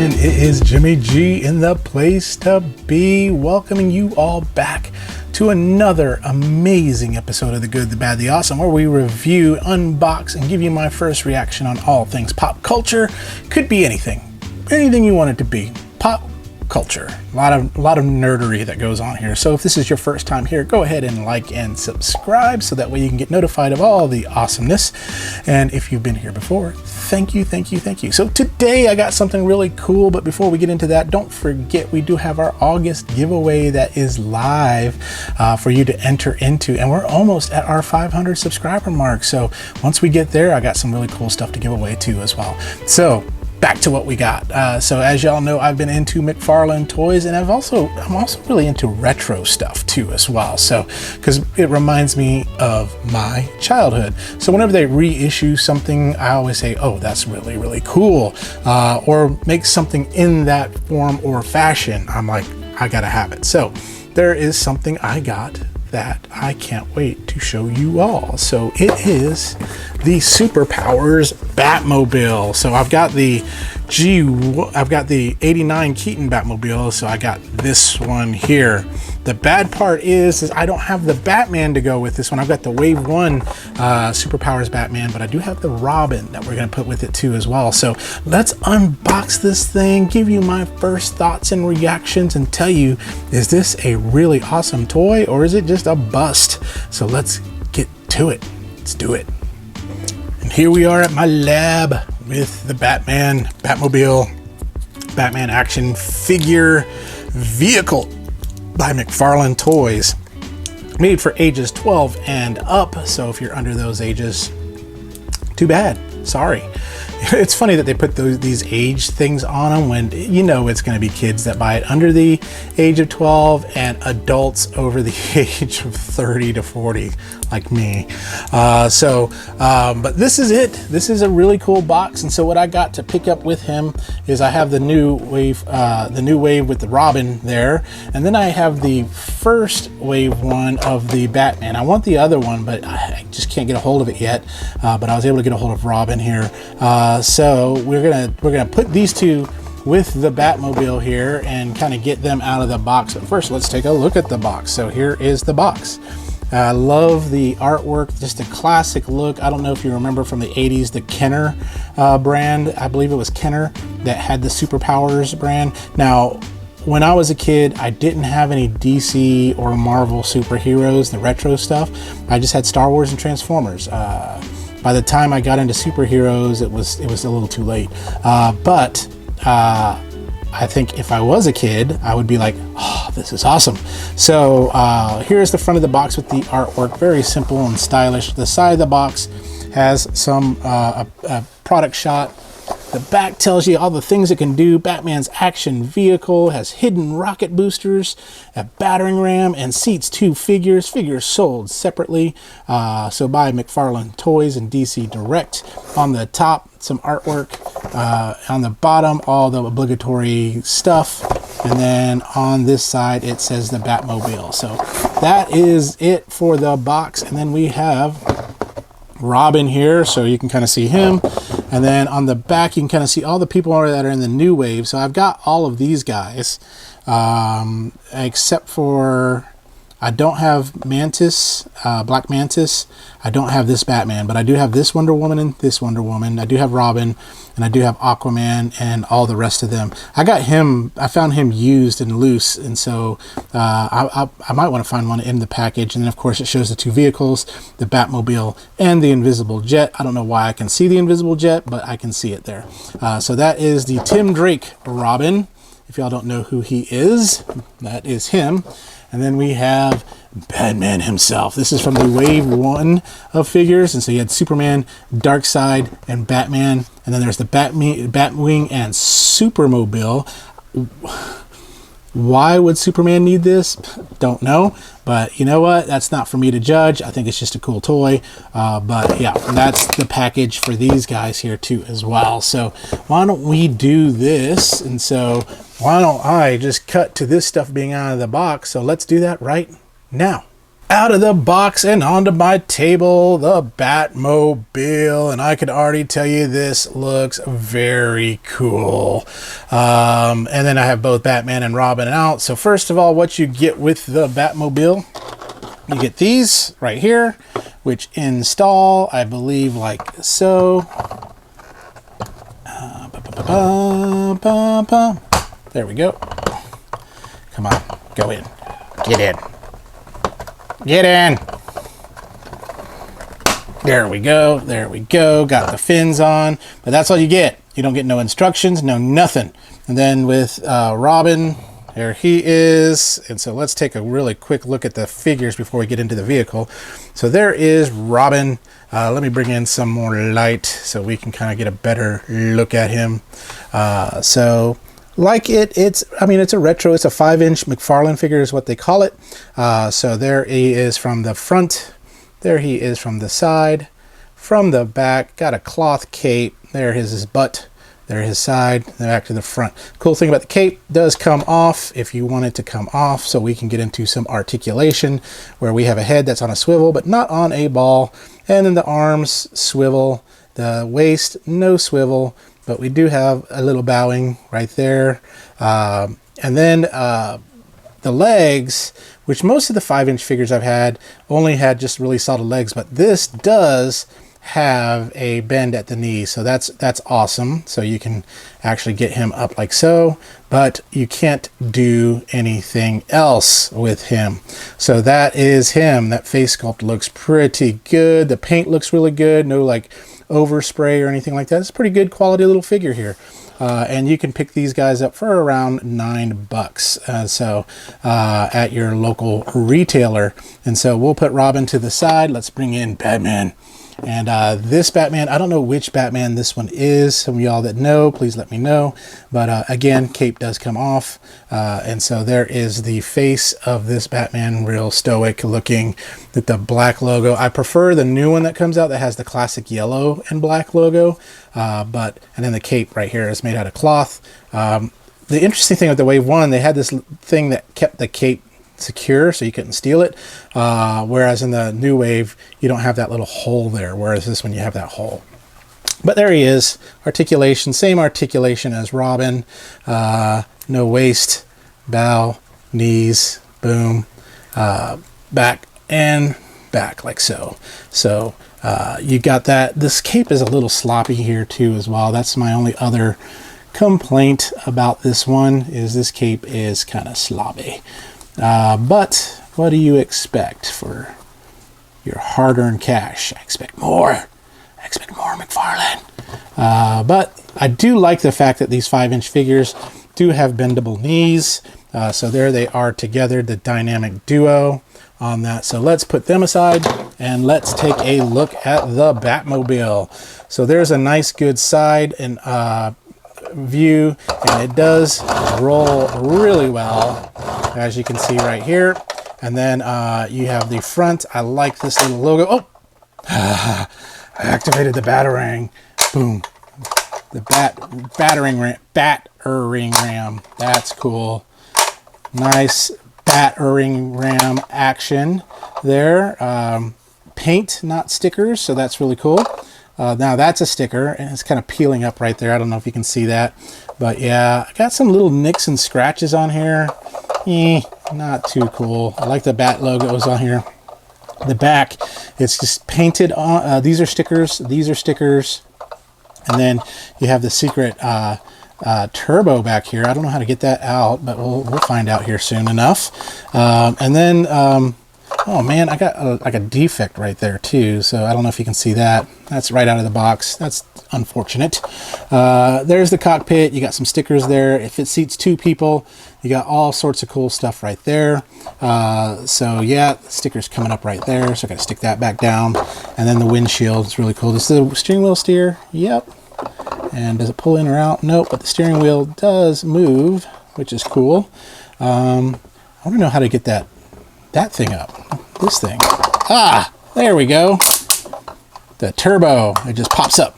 and it is Jimmy G in the place to be, welcoming you all back to another amazing episode of The Good, The Bad, The Awesome, where we review, unbox, and give you my first reaction on all things pop culture. Could be anything you want it to be. Pop culture. A lot of nerdery that goes on here. So if this is your first time here, go ahead and like and subscribe so that way you can get notified of all the awesomeness. And if you've been here before, thank you. So today I got something really cool, but before we get into that, don't forget we do have our August giveaway that is live for you to enter into, and we're almost at our 500 subscriber mark. So once we get there, I got some really cool stuff to give away too as well. So back to what we got. So as y'all know, I've been into McFarlane Toys, and I'm also really into retro stuff too as well. So because it reminds me of my childhood. So whenever they reissue something, I always say, oh, that's really cool, or make something in that form or fashion. I'm like, I gotta have it. So there is something I got that I can't wait to show you all. So it is the Superpowers Batmobile. So I've got the '89 Keaton Batmobile, so I got this one here. The bad part is I don't have the Batman to go with this one. I've got the Wave 1 Superpowers Batman, but I do have the Robin that we're gonna put with it too as well. So let's unbox this thing, give you my first thoughts and reactions, and tell you, is this a really awesome toy or is it just a bust? So let's get to it. Let's do it. And here we are at my lab with the Batmobile Batman action figure vehicle by McFarlane Toys, made for ages 12 and up. So if you're under those ages, too bad, sorry. It's funny that they put these age things on them when you know it's going to be kids that buy it under the age of 12 and adults over the age of 30 to 40 like me. But this is it. This is a really cool box, and so what I got to pick up with him is I have the new wave with the Robin there, and then I have the first wave one of the Batman. I want the other one, but I just can't get a hold of it yet. But I was able to get a hold of Robin here. So we're gonna put these two with the Batmobile here and kind of get them out of the box. But first, let's take a look at the box. So here is the box. I love the artwork, just a classic look. I don't know if you remember from the 80s, the Kenner brand. I believe it was Kenner that had the Superpowers brand. Now, when I was a kid, I didn't have any DC or Marvel superheroes, the retro stuff. I just had Star Wars and Transformers. By the time I got into superheroes, it was a little too late. But I think if I was a kid, I would be like, oh, this is awesome. So here's the front of the box with the artwork, very simple and stylish. The side of the box has some a product shot. The back tells you all the things it can do. Batman's action vehicle has hidden rocket boosters, a battering ram, and seats two figures. Figures sold separately. So by McFarlane Toys and DC Direct. On the top, some artwork. On the bottom, all the obligatory stuff. And then on this side, it says the Batmobile. So that is it for the box. And then we have Robin here, so you can kind of see him. And then on the back, you can kind of see all the people that are in the new wave. So I've got all of these guys, except for I don't have Mantis, Black Mantis. I don't have this Batman, but I do have this Wonder Woman and this Wonder Woman. I do have Robin, and I do have Aquaman and all the rest of them. I found him used and loose, and so I might want to find one in the package. And then of course it shows the two vehicles, the Batmobile and the Invisible Jet. I don't know why I can see the Invisible Jet, but I can see it there. So that is the Tim Drake Robin. If y'all don't know who he is, that is him. And then we have Batman himself. This is from the Wave 1 of figures. And so you had Superman, Darkseid, and Batman. And then there's the Batwing and Supermobile. Why would Superman need this? Don't know. But you know what? That's not for me to judge. I think it's just a cool toy. But yeah, that's the package for these guys here too as well. So why don't we do this? And so why don't I just cut to this stuff being out of the box? So let's do that right now. out of the box and onto my table, the Batmobile, and I can already tell you this looks very cool. And then I have both Batman and Robin out. So first of all, what you get with the Batmobile, you get these right here, which install, I believe, like so. There we go. Come on, go in. Get in. Get in. There we go. There we go. Got the fins on. But that's all you get. You don't get no instructions, no nothing. And then with Robin, there he is. And so let's take a really quick look at the figures before we get into the vehicle. So there is Robin. Let me bring in some more light so we can kind of get a better look at him. So like it's a retro, it's a 5-inch McFarlane figure is what they call it. So there he is from the front, there he is from the side, from the back, got a cloth cape, there is his butt, there his side, and back to the front. Cool thing about the cape, does come off if you want it to come off, so we can get into some articulation where we have a head that's on a swivel but not on a ball, and then the arms swivel, the waist no swivel, but we do have a little bowing right there. And then the legs, which most of the 5-inch figures I've had only had just really solid legs, but this does have a bend at the knee, so that's awesome. So you can actually get him up like so, but you can't do anything else with him. So that is him. That face sculpt looks pretty good. The paint looks really good. No like overspray or anything like that. It's a pretty good quality little figure here. And you can pick these guys up for around $9. At your local retailer. And so we'll put Robin to the side. Let's bring in Batman. And this Batman, I don't know which Batman this one is. Some of y'all that know, please let me know. But again, cape does come off. And so there is the face of this Batman, real stoic looking with the black logo. I prefer the new one that comes out that has the classic yellow and black logo. And then the cape right here is made out of cloth. The interesting thing with the Wave 1, they had this thing that kept the cape secure so you couldn't steal it, whereas in the new Wave you don't have that little hole there, whereas this one you have that hole. But there he is. Articulation, same articulation as Robin. No waist, bow, knees, boom, back and back like so. So you got that. This cape is a little sloppy here too as well. That's my only other complaint about this one, is this cape is kind of sloppy. But what do you expect for your hard-earned cash? I expect more. I expect more, McFarlane. But I do like the fact that these 5-inch figures do have bendable knees. So there they are together, the dynamic duo on that. So let's put them aside and let's take a look at the Batmobile. So there's a nice good side and view, and it does roll really well, as you can see right here. And then you have the front. I like this little logo. Oh, I activated the batarang. Boom. The battering ram. That's cool. Nice battering ram action there. Paint, not stickers, so that's really cool. Now that's a sticker, and it's kind of peeling up right there. I don't know if you can see that, but yeah, I got some little nicks and scratches on here. Not too cool. I like the bat logos on here. The back, it's just painted on. These are stickers. These are stickers, and then you have the secret turbo back here. I don't know how to get that out, but we'll find out here soon enough. And then oh man, I got like a defect right there too, so I don't know if you can see that. That's right out of the box. That's unfortunate. There's the cockpit. You got some stickers there. If it seats 2 people, you got all sorts of cool stuff right there. So yeah, the sticker's coming up right there, so I gotta stick that back down. And then the windshield is really cool. Does the steering wheel steer? Yep. And does it pull in or out? Nope, but the steering wheel does move, which is cool. I want to know how to get that thing up. This thing. Ah, there we go. The turbo, it just pops up.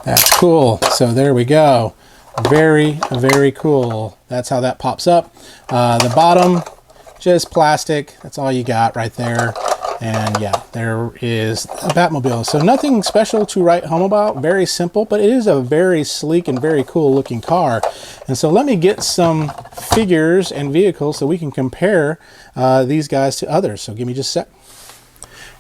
That's cool. So there we go. Very, very cool. That's how that pops up. The bottom just plastic. That's all you got right there. And yeah, there is a Batmobile. So nothing special to write home about. Very simple, but it is a very sleek and very cool looking car. And so let me get some figures and vehicles so we can compare these guys to others. So give me just a sec.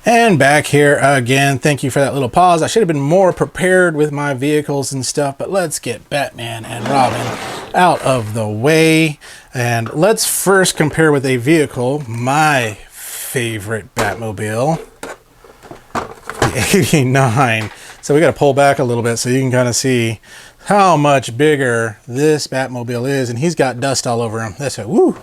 And back here again. Thank you for that little pause. I should have been more prepared with my vehicles and stuff, but let's get Batman and Robin out of the way. And let's first compare with a vehicle, my favorite Batmobile, the 89. So we got to pull back a little bit so you can kind of see how much bigger this Batmobile is, and he's got dust all over him. That's it. Woo!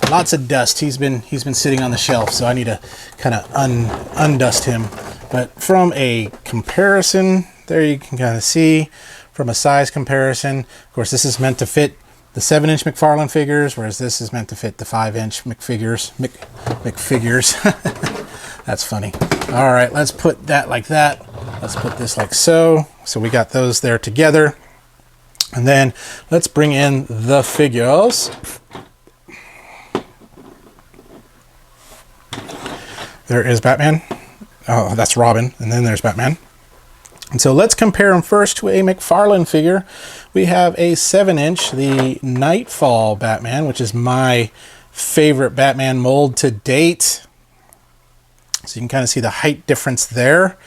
Lots of dust. He's been sitting on the shelf, so I need to kind of undust him. But from a comparison, there you can kind of see from a size comparison. Of course, this is meant to fit the 7-inch McFarlane figures, whereas this is meant to fit the 5-inch McFigures. That's funny. All right, let's put that like that. Let's put this like so. So we got those there together. And then let's bring in the figures. There is Batman. Oh, that's Robin. And then there's Batman. And so let's compare them first to a McFarlane figure. We have a 7-inch, the Knightfall Batman, which is my favorite Batman mold to date. So you can kind of see the height difference there.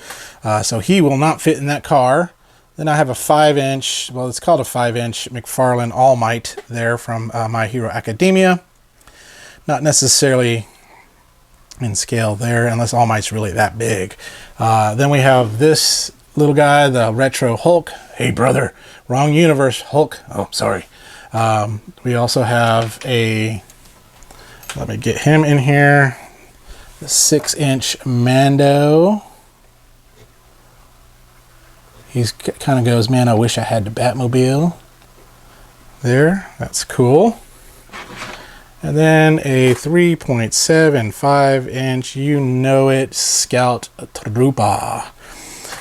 So he will not fit in that car. Then I have a 5-inch, well, it's called a 5-inch McFarlane All Might there from My Hero Academia. Not necessarily in scale there, unless All Might's really that big. Then we have this little guy, the retro Hulk. Hey brother, wrong universe, Hulk. Oh, sorry. We also have a, let me get him in here, the 6-inch Mando. He's kind of goes, man, I wish I had the Batmobile. There, that's cool. And then a 3.75-inch, you know it, Scout Trooper.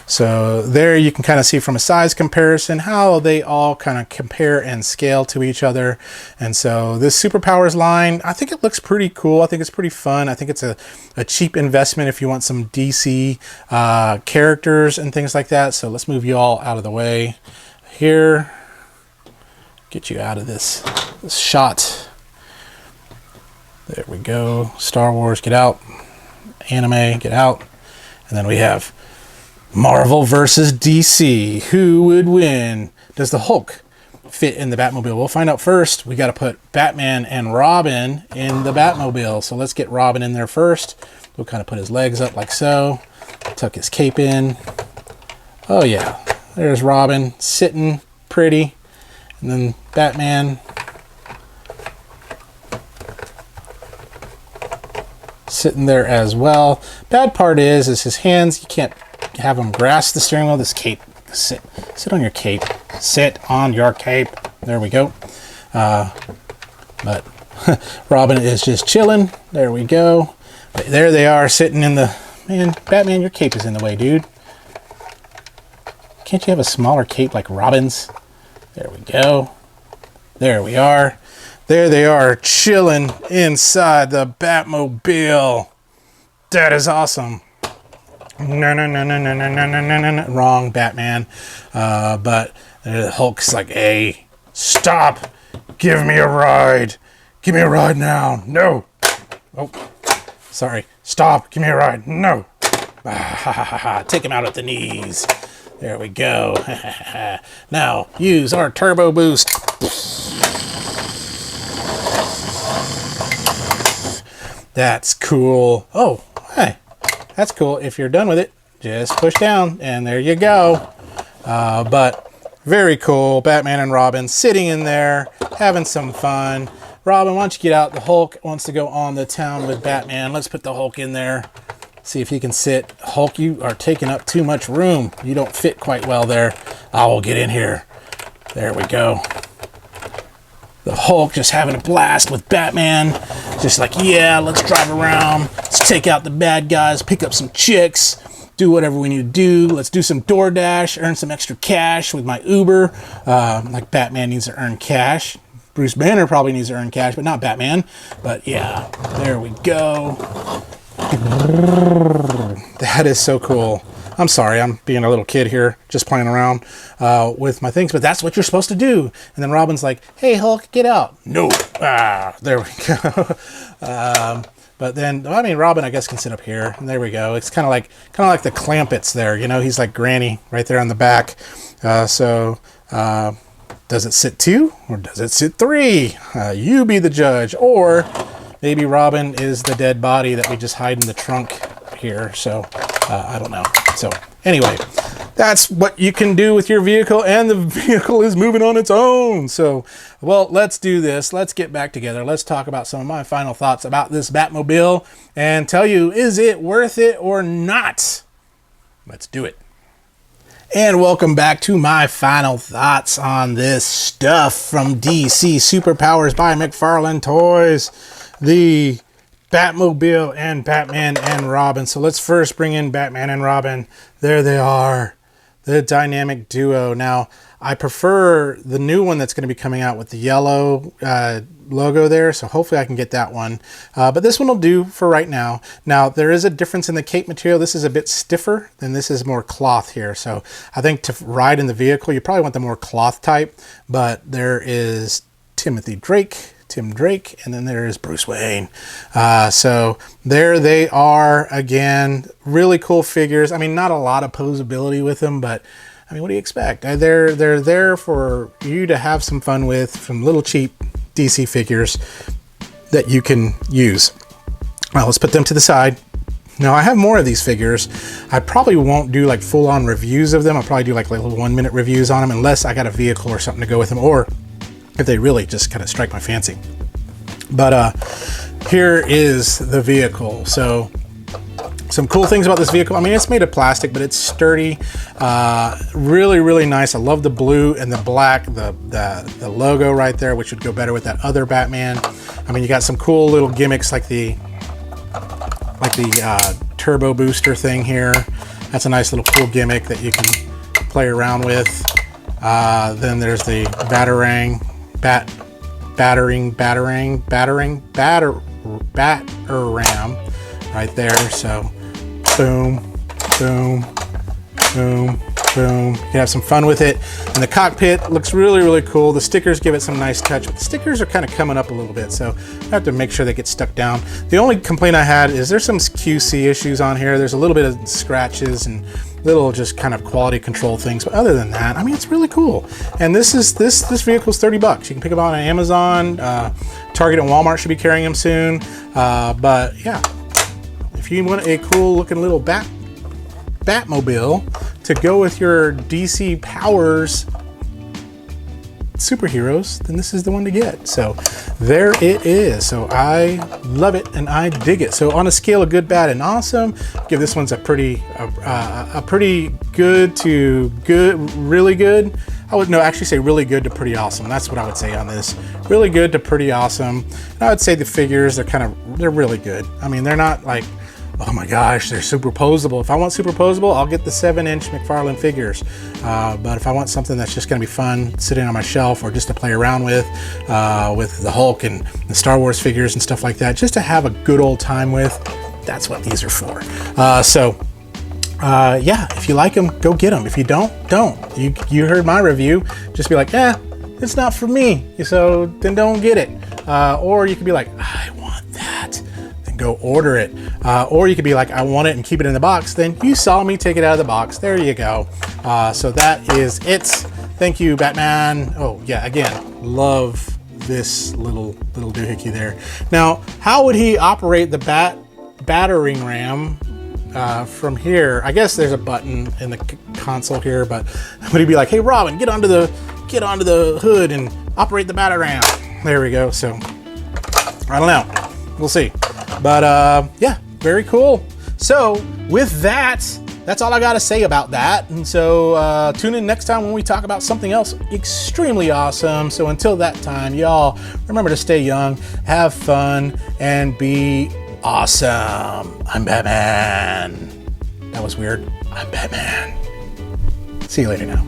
So there you can kind of see from a size comparison how they all kind of compare and scale to each other. And so this Superpowers line, I think it looks pretty cool. I think it's pretty fun. I think it's a cheap investment if you want some DC characters and things like that. So let's move you all out of the way here. Get you out of this shot. There we go. Star Wars, get out. Anime, get out. And then we have Marvel versus DC. Who would win? Does the Hulk fit in the Batmobile? We'll find out first. We got to put Batman and Robin in the Batmobile. So let's get Robin in there first. We'll kind of put his legs up like so. Tuck his cape in. Oh yeah. There's Robin sitting pretty. And then Batman sitting there as well. Bad part is his hands, you can't have him grasp the steering wheel. This cape, sit on your cape. Sit on your cape. There we go. But Robin is just chilling. There we go. But there they are sitting in the, man, Batman, your cape is in the way, dude. Can't you have a smaller cape like Robin's? There we go. There we are. There they are, chilling inside the Batmobile. That is awesome. No, wrong Batman. But Hulk's like, hey, stop. Give me a ride. Give me a ride now. No. Oh, sorry. Stop. Give me a ride. No. Take him out at the knees. There we go. Now, use our turbo boost. That's cool. Oh, hey. That's cool. If you're done with it, just push down and there you go. But very cool. Batman and Robin sitting in there, having some fun. Robin, why don't you get out? The Hulk wants to go on the town with Batman. Let's put the Hulk in there. See if he can sit. Hulk, you are taking up too much room. You don't fit quite well there. I will get in here. There we go. The Hulk just having a blast with Batman. Just like, yeah, let's drive around. Let's take out the bad guys, pick up some chicks, do whatever we need to do. Let's do some DoorDash, earn some extra cash with my Uber. Like Batman needs to earn cash. Bruce Banner probably needs to earn cash, but not Batman. But yeah, there we go. That is so cool. I'm sorry, I'm being a little kid here, just playing around with my things, but that's what you're supposed to do. And then Robin's like, hey, Hulk, get out. No. There we go. But then, I mean, Robin, I guess, can sit up here. And there we go. It's kind of like the Clampets there. You know, he's like Granny right there on the back. Does it sit 2 or does it sit 3? You be the judge. Or maybe Robin is the dead body that we just hide in the trunk here. So I don't know. So anyway, that's what you can do with your vehicle, and the vehicle is moving on its own. So, well, let's do this. Let's get back together. Let's talk about some of my final thoughts about this Batmobile and tell you, is it worth it or not? Let's do it. And welcome back to my final thoughts on this stuff from DC Superpowers by McFarlane Toys. The Batmobile and Batman and Robin. So let's first bring in Batman and Robin. There they are, the dynamic duo. Now, I prefer the new one that's going to be coming out with the yellow logo there, so hopefully I can get that one. But this one will do for right now. Now, there is a difference in the cape material. This is a bit stiffer, and this is more cloth here. So I think to ride in the vehicle, you probably want the more cloth type, but there is Tim Drake, and then there's Bruce Wayne. So there they are again. Really cool figures. I mean, not a lot of posability with them, but I mean, what do you expect? They're there for you to have some fun with, from little cheap DC figures that you can use. Well, let's put them to the side. Now, I have more of these figures. I probably won't do like full-on reviews of them. I'll probably do like little 1-minute reviews on them, unless I got a vehicle or something to go with them, or if they really just kind of strike my fancy. But here is the vehicle. So some cool things about this vehicle. I mean, it's made of plastic, but it's sturdy. Really, really nice. I love the blue and the black, the logo right there, which would go better with that other Batman. I mean, you got some cool little gimmicks like the turbo booster thing here. That's a nice little cool gimmick that you can play around with. Then there's the batarang right there. So boom, boom, boom, boom. You can have some fun with it. And the cockpit looks really, really cool. The stickers give it some nice touch, but the stickers are kind of coming up a little bit, so I have to make sure they get stuck down. The only complaint I had is there's some QC issues on here. There's a little bit of scratches and little just kind of quality control things, but other than that, I mean, it's really cool. And this vehicle's $30. You can pick them out on Amazon. Target and Walmart should be carrying them soon. But yeah, if you want a cool looking little Batmobile to go with your DC Powers superheroes, then this is the one to get. So there it is. So I love it and I dig it. So on a scale of good, bad, and awesome, give this one's a pretty good to good, really good. I would actually say really good to pretty awesome. That's what I would say on this. Really good to pretty awesome. And I would say the figures are they're really good. I mean, they're not like, oh my gosh, they're superposable. If I want superposable, I'll get the 7-inch McFarlane figures. But if I want something that's just gonna be fun, sitting on my shelf, or just to play around with the Hulk and the Star Wars figures and stuff like that, just to have a good old time with, that's what these are for. Yeah, if you like them, go get them. If you don't. You heard my review. Just be like, it's not for me. So then don't get it. Or you could be like, I want that. Go order it. Or you could be like, I want it and keep it in the box. Then you saw me take it out of the box. There you go. So that is it. Thank you, Batman. Oh yeah, again, love this little doohickey there. Now, how would he operate the battering ram from here? I guess there's a button in the console here, but would he be like, hey Robin, get onto the hood and operate the battering ram? There we go. So I don't know. We'll see. But yeah, very cool. So with that, that's all I got to say about that. And so tune in next time when we talk about something else extremely awesome. So until that time, y'all, remember to stay young, have fun, and be awesome. I'm Batman. That was weird. I'm Batman. See you later now.